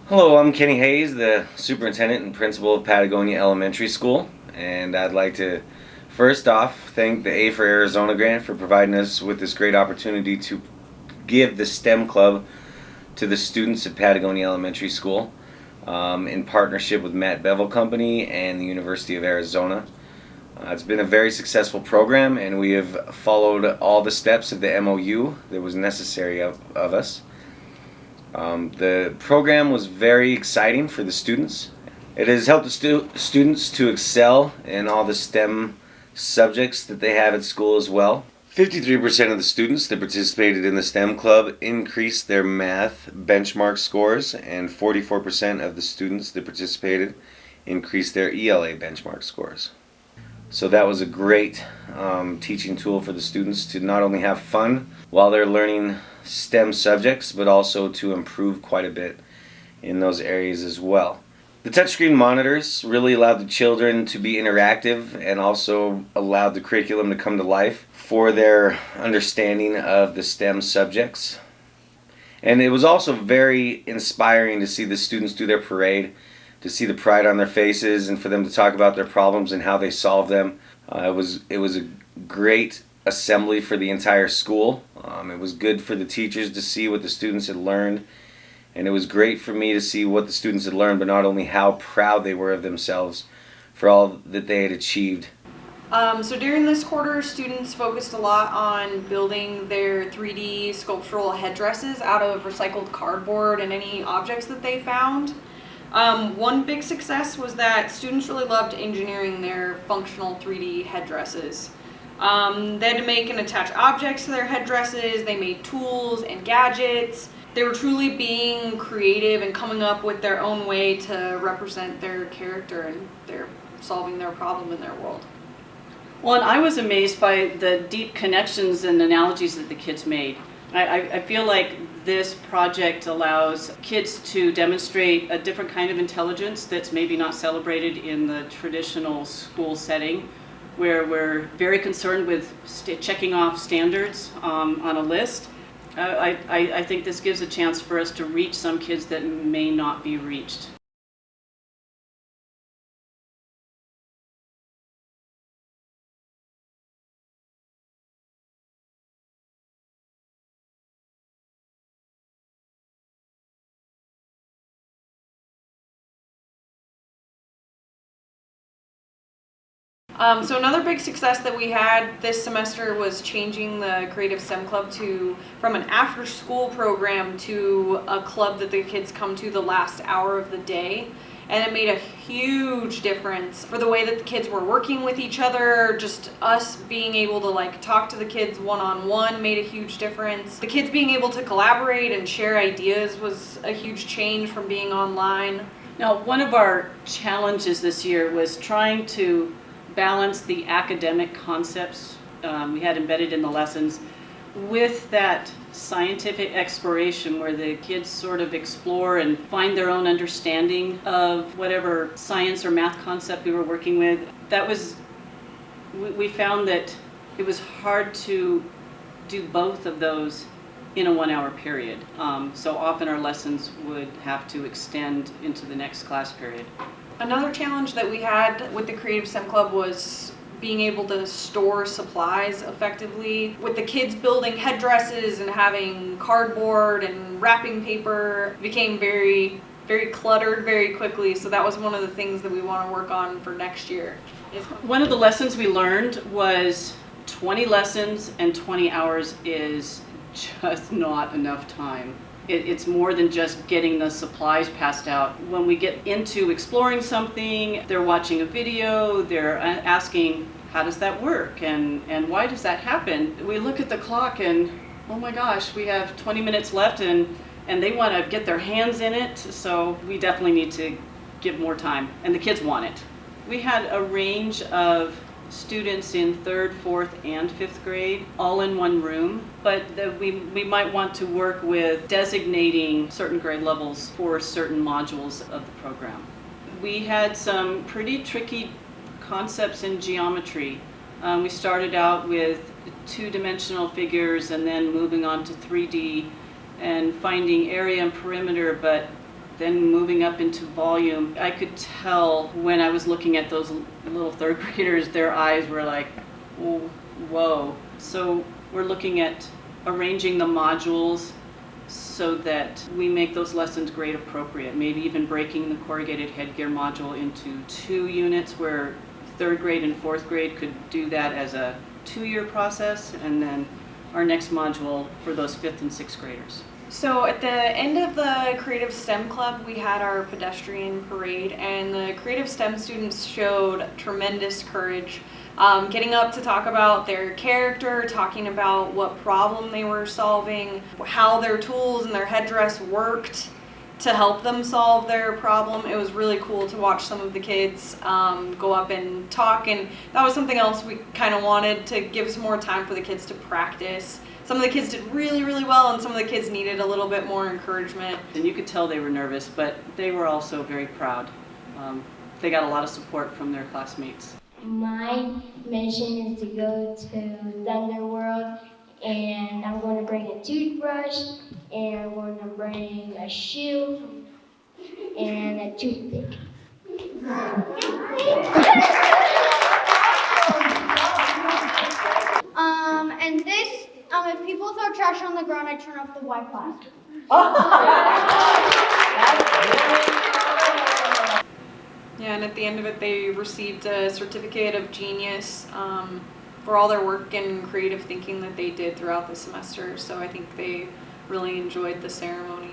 Hello, I'm Kenny Hayes, the Superintendent and Principal of Patagonia Elementary School, and I'd like to first off thank the A for Arizona grant for providing us with this great opportunity to give the STEM Club to the students at Patagonia Elementary School in partnership with Matt Bevel Company and the University of Arizona. It's been a very successful program, and we have followed all the steps of the MOU that was necessary of us. The program was very exciting for the students. It has helped the students to excel in all the STEM subjects that they have at school as well. 53% of the students that participated in the STEM club increased their math benchmark scores, and 44% of the students that participated increased their ELA benchmark scores. So that was a great teaching tool for the students to not only have fun while they're learning STEM subjects, but also to improve quite a bit in those areas as well. The touchscreen monitors really allowed the children to be interactive and also allowed the curriculum to come to life for their understanding of the STEM subjects. And it was also very inspiring to see the students do their parade, to see the pride on their faces, and for them to talk about their problems and how they solve them. It was a great assembly for the entire school. It was good for the teachers to see what the students had learned, and it was great for me to see what the students had learned, but not only how proud they were of themselves for all that they had achieved. So during this quarter, students focused a lot on building their 3D sculptural headdresses out of recycled cardboard and any objects that they found. One big success was that students really loved engineering their functional 3D headdresses. They had to make and attach objects to their headdresses, they made tools and gadgets. They were truly being creative and coming up with their own way to represent their character and their solving their problem in their world. Well, and I was amazed by the deep connections and analogies that the kids made. I feel like this project allows kids to demonstrate a different kind of intelligence that's maybe not celebrated in the traditional school setting, where we're very concerned with checking off standards on a list. I think this gives a chance for us to reach some kids that may not be reached. So another big success that we had this semester was changing the Creative STEM Club from an after-school program to a club that the kids come to the last hour of the day. And it made a huge difference for the way that the kids were working with each other. Just us being able to talk to the kids one-on-one made a huge difference. The kids being able to collaborate and share ideas was a huge change from being online. Now, one of our challenges this year was trying to balance the academic concepts we had embedded in the lessons with that scientific exploration where the kids sort of explore and find their own understanding of whatever science or math concept we were working with. We found that it was hard to do both of those in a 1 hour period. So often our lessons would have to extend into the next class period. Another challenge that we had with the Creative STEM Club was being able to store supplies effectively. With the kids building headdresses and having cardboard and wrapping paper, it became very, very cluttered very quickly. So that was one of the things that we want to work on for next year. One of the lessons we learned was 20 lessons and 20 hours is just not enough time. It's more than just getting the supplies passed out. When we get into exploring something, they're watching a video, they're asking, how does that work? And why does that happen? We look at the clock and, oh my gosh, we have 20 minutes left and they want to get their hands in it. So we definitely need to give more time. And the kids want it. We had a range of students in 3rd, 4th, and 5th grade all in one room, but we might want to work with designating certain grade levels for certain modules of the program. We had some pretty tricky concepts in geometry. We started out with 2-dimensional figures and then moving on to 3D and finding area and perimeter, but Then moving up into volume, I could tell when I was looking at those little third graders, their eyes were like, oh, whoa. So we're looking at arranging the modules so that we make those lessons grade appropriate. Maybe even breaking the corrugated headgear module into 2 units where 3rd grade and 4th grade could do that as a 2-year process, and then our next module for those 5th and 6th graders. So at the end of the Creative STEM Club, we had our pedestrian parade, and the Creative STEM students showed tremendous courage, getting up to talk about their character, talking about what problem they were solving, how their tools and their headdress worked to help them solve their problem. It was really cool to watch some of the kids go up and talk, and that was something else we kind of wanted to give some more time for the kids to practice. Some of the kids did really, really well, and some of the kids needed a little bit more encouragement. And you could tell they were nervous, but they were also very proud. They got a lot of support from their classmates. My mission is to go to Thunder World, and I'm going to bring a toothbrush, and I'm going to bring a shoe, and a toothpick. And this, if people throw trash on the ground, I turn off the Wi-Fi. Yeah, and at the end of it, they received a certificate of genius for all their work and creative thinking that they did throughout the semester. So I think they really enjoyed the ceremony.